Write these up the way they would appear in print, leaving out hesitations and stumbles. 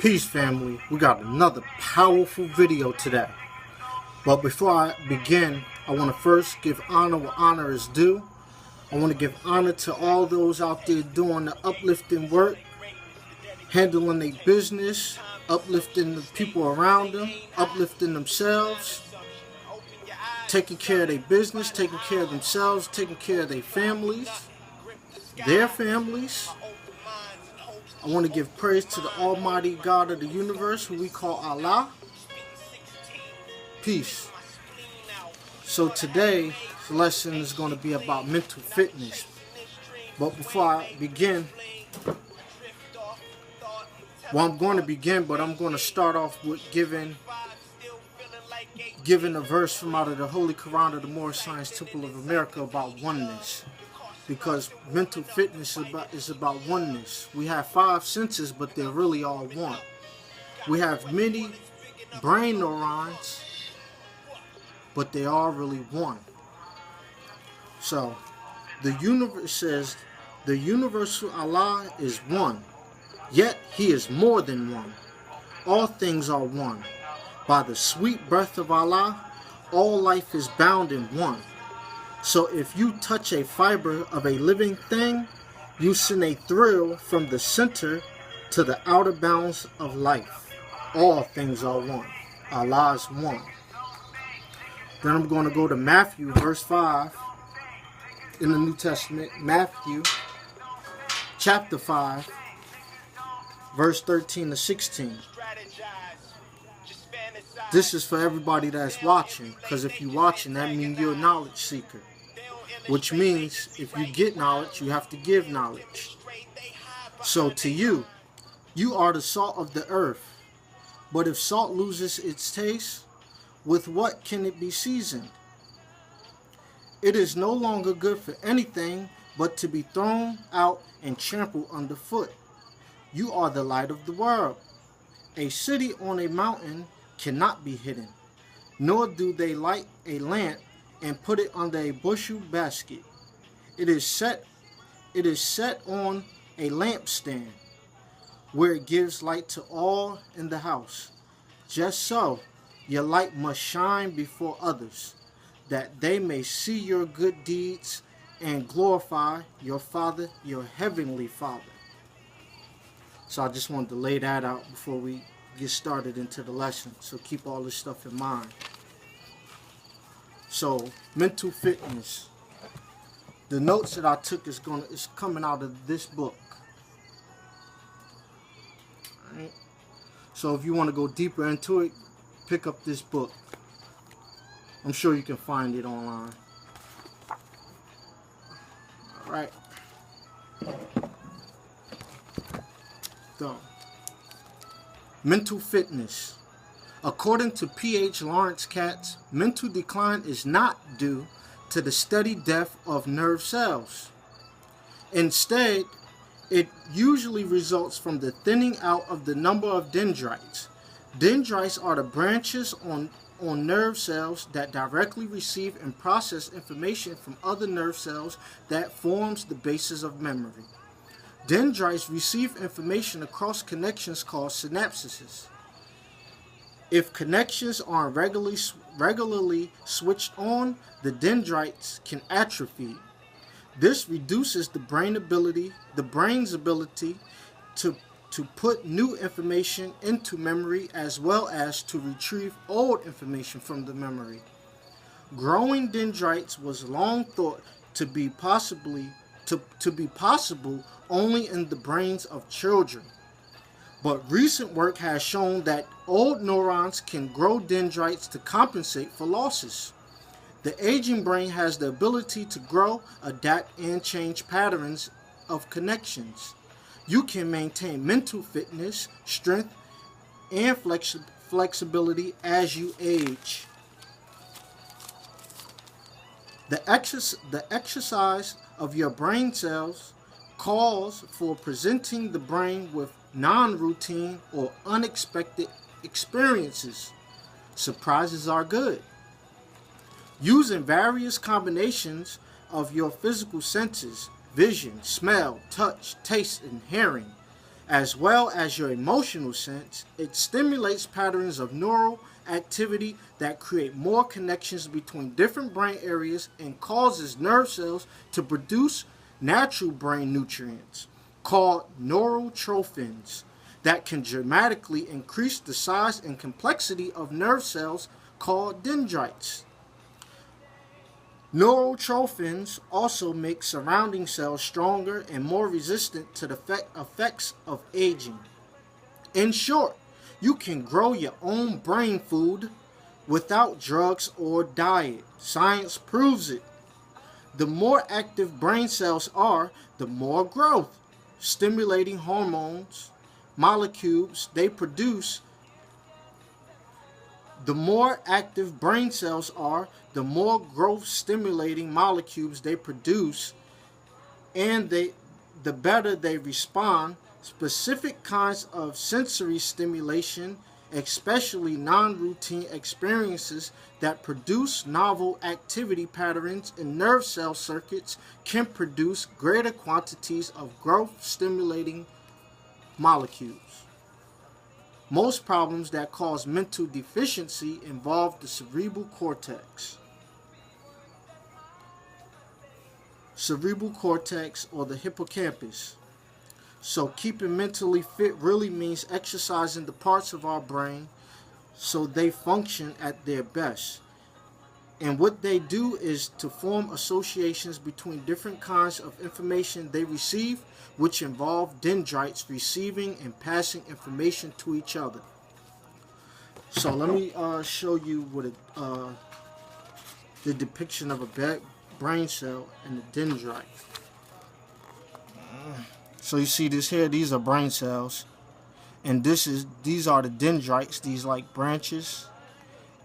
Peace, family. We got another powerful video today. But before I begin, I want to first give honor where honor is due. I want to give honor to all those out there doing the uplifting work, handling their business, uplifting the people around them, uplifting themselves, taking care of their business, taking care of themselves, taking care of their families. I want to give praise to the Almighty God of the universe, who we call Allah. Peace. So today's lesson is going to be about mental fitness. But before I begin, I'm going to start off with giving a verse from out of the Holy Quran of the Moorish Science Temple of America about oneness. Because mental fitness is about oneness. We have 5 senses, but they're really all one. We have many brain neurons, but they are really one. So, the universe says, the universal Allah is one, yet He is more than one. All things are one. By the sweet breath of Allah, all life is bound in one. So if you touch a fiber of a living thing, you send a thrill from the center to the outer bounds of life. All things are one. Allah is one. Then I'm going to go to Matthew verse 5 in the New Testament. Matthew chapter 5 verse 13 to 16. This is for everybody that's watching, because if you're watching, that means you're a knowledge seeker. Which means if you get knowledge, you have to give knowledge. So to you, you are the salt of the earth. But if salt loses its taste, with what can it be seasoned? It is no longer good for anything but to be thrown out and trampled underfoot. You are the light of the world. A city on a mountain cannot be hidden, nor do they light a lamp and put it under a bushel basket. It is set on a lampstand, where it gives light to all in the house. Just so, your light must shine before others, that they may see your good deeds and glorify your Father, your heavenly Father. So I just wanted to lay that out before we get started into the lesson. So keep all this stuff in mind. So, mental fitness. The notes that I took is coming out of this book. Alright. So if you want to go deeper into it, pick up this book. I'm sure you can find it online. Alright. So, mental fitness. According to P.H. Lawrence Katz, mental decline is not due to the steady death of nerve cells. Instead, it usually results from the thinning out of the number of dendrites. Dendrites are the branches on nerve cells that directly receive and process information from other nerve cells that forms the basis of memory. Dendrites receive information across connections called synapses. If connections aren't regularly switched on, the dendrites can atrophy. This reduces the brain's ability to put new information into memory, as well as to retrieve old information from the memory. Growing dendrites was long thought to be possible only in the brains of children. But recent work has shown that old neurons can grow dendrites to compensate for losses. The aging brain has the ability to grow, adapt, and change patterns of connections. You can maintain mental fitness, strength, and flexibility as you age. The exercise of your brain cells calls for presenting the brain with non-routine or unexpected experiences. Surprises are good. Using various combinations of your physical senses, vision, smell, touch, taste, and hearing, as well as your emotional sense. It stimulates patterns of neural activity that create more connections between different brain areas and causes nerve cells to produce natural brain nutrients called neurotrophins that can dramatically increase the size and complexity of nerve cells called dendrites. Neurotrophins also make surrounding cells stronger and more resistant to the effects of aging. In short, you can grow your own brain food without drugs or diet. Science proves it. The more active brain cells are, the more growth, stimulating hormones, molecules they produce. The more active brain cells are, the more growth stimulating molecules they produce, and the better they respond. Specific kinds of sensory stimulation, especially non-routine experiences that produce novel activity patterns in nerve cell circuits, can produce greater quantities of growth stimulating molecules. Most problems that cause mental deficiency involve the cerebral cortex. Cerebral cortex, or the hippocampus. So keeping mentally fit really means exercising the parts of our brain so they function at their best. And what they do is to form associations between different kinds of information they receive, which involve dendrites receiving and passing information to each other. So let me show you what the depiction of a brain cell and a dendrite. So you see this here, these are brain cells, and these are the dendrites, these like branches,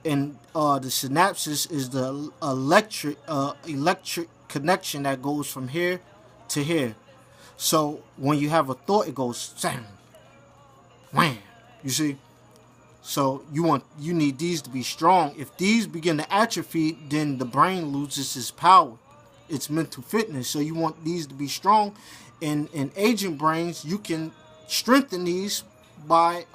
and the synapses is the electric connection that goes from here to here. So when you have a thought, it goes sam, wham. You see. So you need these to be strong. If these begin to atrophy, then the brain loses its power, its mental fitness. So you want these to be strong. In aging brains, you can strengthen these by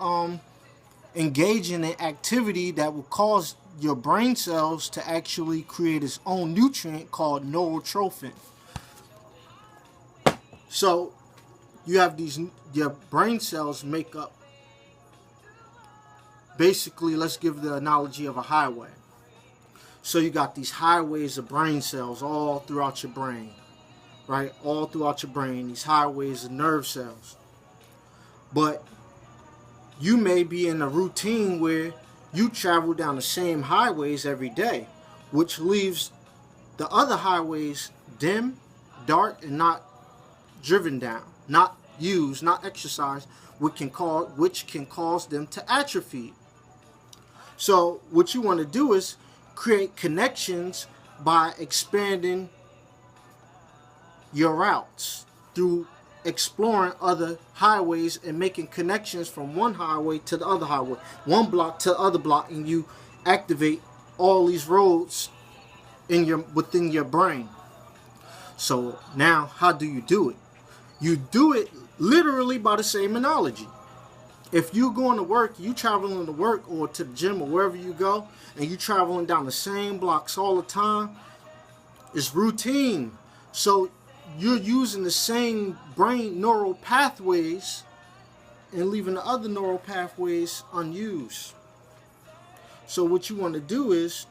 engaging in activity that will cause your brain cells to actually create its own nutrient called neurotrophin. So you have your brain cells make up, basically, let's give the analogy of a highway. So you got these highways of brain cells all throughout your brain. Right, all throughout your brain, these highways of nerve cells. But you may be in a routine where you travel down the same highways every day, which leaves the other highways dim, dark, and not driven down, not used, not exercised, which can cause them to atrophy. So what you want to do is create connections by expanding your routes through exploring other highways and making connections from one highway to the other highway, one block to the other block, and you activate all these roads within your brain. So now, how do you do it? You do it literally by the same analogy. If you're going to work, you traveling to work or to the gym or wherever you go, and you traveling down the same blocks all the time, it's routine. So you're using the same brain neural pathways and leaving the other neural pathways unused. So what you want to do is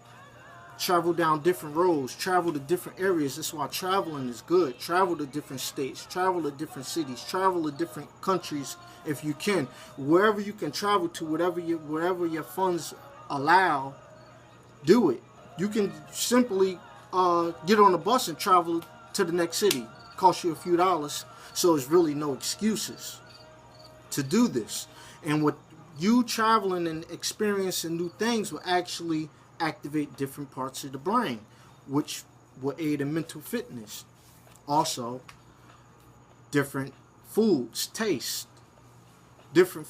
travel down different roads, travel to different areas. That's why traveling is good. Travel to different states, travel to different cities, travel to different countries if you can. Wherever you can travel to, wherever your funds allow, do it. You can simply get on a bus and travel to the next city. Cost you a few dollars, so there's really no excuses to do this. And with you traveling and experiencing new things will actually activate different parts of the brain, which will aid in mental fitness. Also, different foods, taste different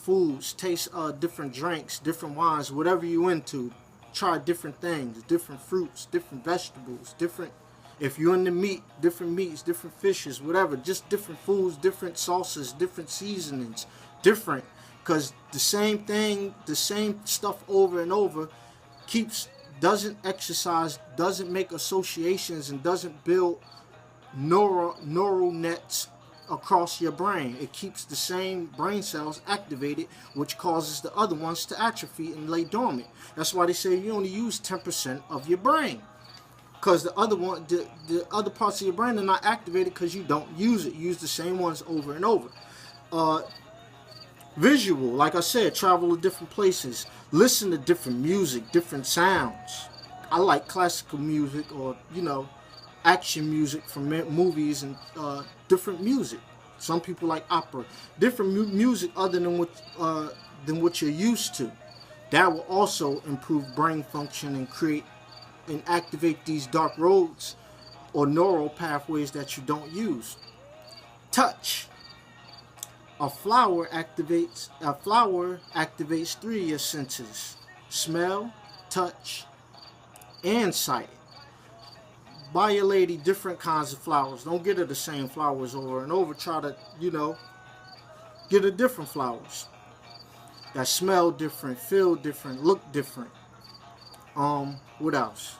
drinks, different wines, whatever you into. Try different things, different fruits, different vegetables, different If you're into meat, different meats, different fishes, whatever, just different foods, different sauces, different seasonings, different. Because the same thing, the same stuff over and over doesn't exercise, doesn't make associations, and doesn't build neural nets across your brain. It keeps the same brain cells activated, which causes the other ones to atrophy and lay dormant. That's why they say you only use 10% of your brain, because the other parts of your brain are not activated because you don't use it. You use the same ones over and over. Visual, like I said, travel to different places, listen to different music, different sounds. I like classical music, or action music from movies, and different music. Some people like opera, different music other than what you're used to. That will also improve brain function and create and activate these dark roads or neural pathways that you don't use. Touch. A flower activates 3 of your senses: smell, touch, and sight. Buy your lady different kinds of flowers. Don't get her the same flowers over and over. Try to, get her different flowers that smell different, feel different, look different. What else?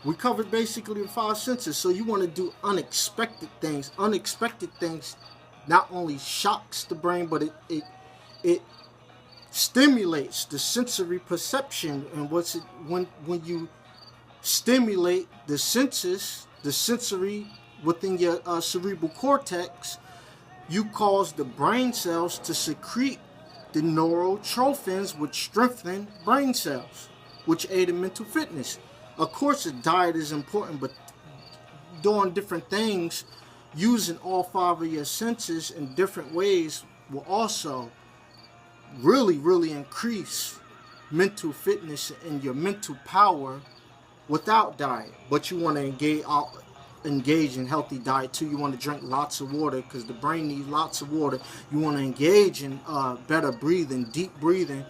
We covered basically the 5 senses. So you want to do unexpected things. Unexpected things not only shocks the brain, but it stimulates the sensory perception. And when you stimulate the senses, the sensory within your cerebral cortex, you cause the brain cells to secrete the neurotrophins, which strengthen brain cells, which aid in mental fitness. Of course, the diet is important, but doing different things, using all 5 of your senses in different ways, will also really, really increase mental fitness and your mental power without diet. But you want to engage in healthy diet too. You want to drink lots of water, because the brain needs lots of water. You want to engage in better breathing, deep breathing.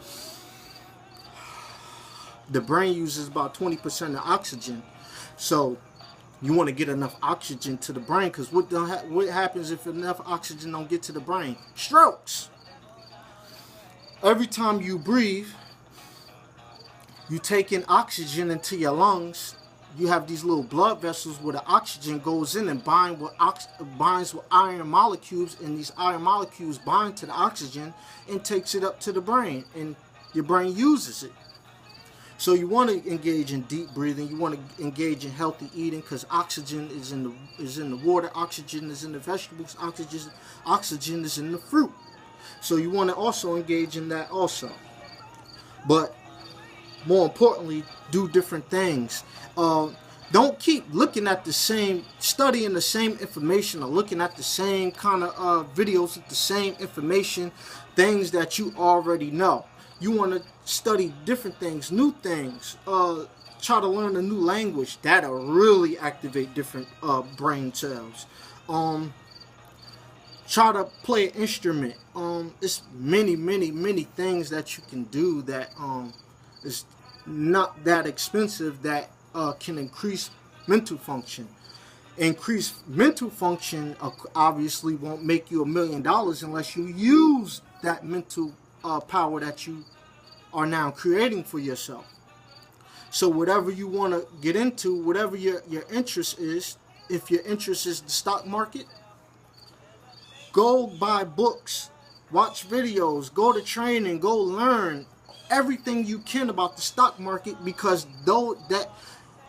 The brain uses about 20% of oxygen, so you want to get enough oxygen to the brain, because what happens if enough oxygen don't get to the brain? Strokes. Every time you breathe, you take in oxygen into your lungs. You have these little blood vessels where the oxygen goes in and binds with iron molecules, and these iron molecules bind to the oxygen and takes it up to the brain, and your brain uses it. So you want to engage in deep breathing. You want to engage in healthy eating, because oxygen is in the water, oxygen is in the vegetables, oxygen is in the fruit. So you want to also engage in that also. But more importantly, do different things. Don't keep looking at studying the same information, or looking at the same kind of videos with the same information, things that you already know. You want to study different things, new things. Try to learn a new language. That'll really activate different brain cells. Try to play an instrument. It's many things that you can do that is not that expensive, that can increase mental function. Increased mental function obviously won't make you $1 million unless you use that mental power that you are now creating for yourself. So whatever you want to get into, whatever your interest is, if your interest is the stock market, go buy books, watch videos, go to training, go learn everything you can about the stock market, because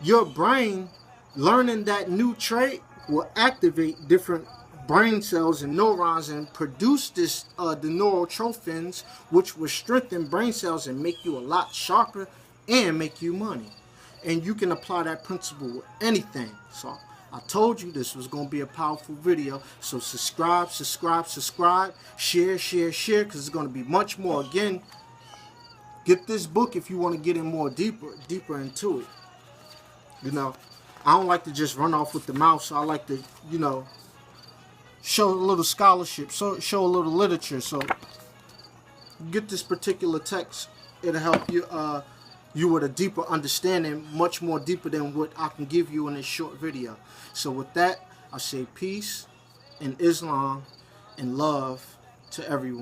your brain learning that new trade will activate different brain cells and neurons and produce the neurotrophins, which will strengthen brain cells and make you a lot sharper and make you money. And you can apply that principle with anything. So I told you this was going to be a powerful video. So subscribe, share, because it's going to be much more. Again, get this book if you want to get in more deeper into it. I don't like to just run off with the mouth, so I like to, show a little scholarship, show a little literature. So get this particular text. It'll help you you with a deeper understanding, much more deeper than what I can give you in this short video. So with that, I say peace and Islam and love to everyone.